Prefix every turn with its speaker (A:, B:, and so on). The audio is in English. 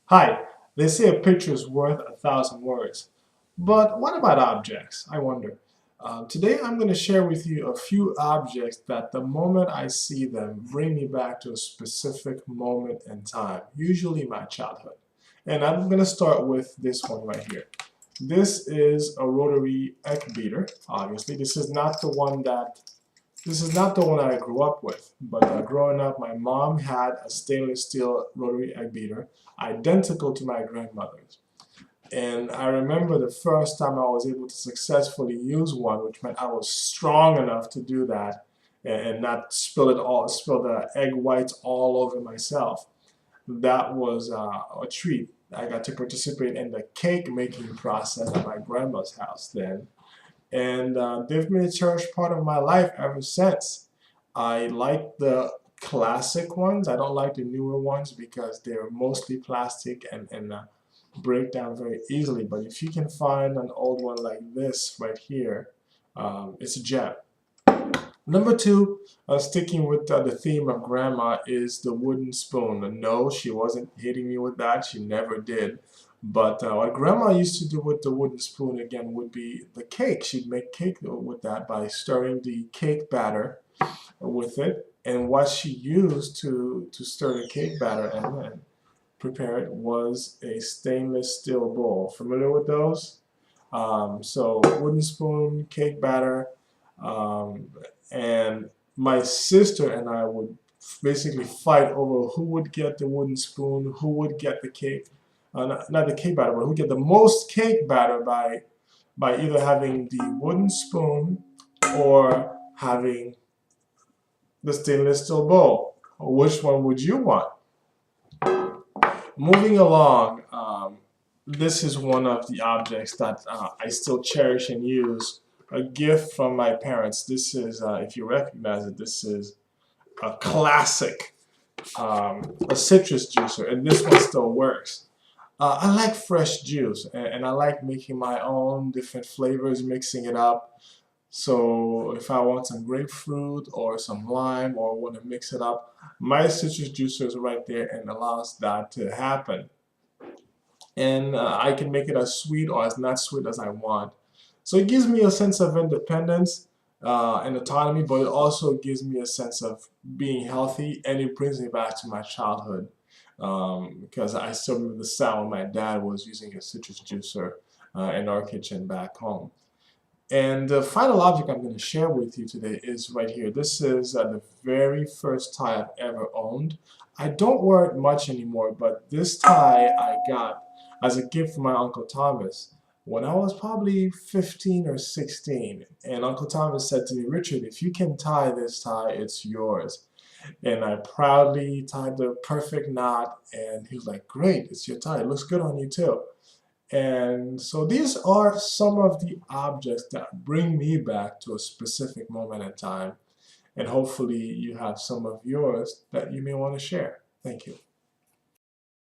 A: Hi, they say a picture is worth 1,000 words. But what about objects? I wonder. Today I'm going to share with you a few objects that the moment I see them bring me back to a specific moment in time, usually my childhood. And I'm going to start with this one right here. This is a rotary egg beater, obviously. This is not the one I grew up with, but growing up, my mom had a stainless steel rotary egg beater, identical to my grandmother's. And I remember the first time I was able to successfully use one, which meant I was strong enough to do that and not spill the egg whites all over myself. That was a treat. I got to participate in the cake making process at my grandma's house then, and they've been a cherished part of my life ever since. I like the classic ones. I don't like the newer ones because they're mostly plastic and break down very easily. But if you can find an old one like this right here, it's a gem. Number two, sticking with the theme of grandma, is the wooden spoon. No, she wasn't hitting me with that. She never did. But what grandma used to do with the wooden spoon again would be the cake. She'd make cake with that by stirring the cake batter with it. And what she used to stir the cake batter and then prepare it was a stainless steel bowl. Familiar with those? So wooden spoon, cake batter, um, and my sister and I would basically fight over who would get the wooden spoon, who would get the cake, not the cake batter, but who would get the most cake batter by either having the wooden spoon or having the stainless steel bowl. Which one would you want? Moving along, this is one of the objects that I still cherish and use. A gift from my parents. This is, if you recognize it, this is a classic, a citrus juicer, and this one still works. I like fresh juice, and I like making my own different flavors, mixing it up. So if I want some grapefruit or some lime or want to mix it up, my citrus juicer is right there and allows that to happen. And I can make it as sweet or as not sweet as I want. So it gives me a sense of independence and autonomy, but it also gives me a sense of being healthy, and it brings me back to my childhood because I still remember the sound when my dad was using a citrus juicer in our kitchen back home. And the final object I'm going to share with you today is right here. This is the very first tie I've ever owned. I don't wear it much anymore, but this tie I got as a gift from my Uncle Thomas when I was probably 15 or 16. And Uncle Thomas said to me, "Richard, if you can tie this tie, it's yours." And I proudly tied the perfect knot, and he was like, "Great, it's your tie. It looks good on you too." And so these are some of the objects that bring me back to a specific moment in time. And hopefully you have some of yours that you may want to share. Thank you.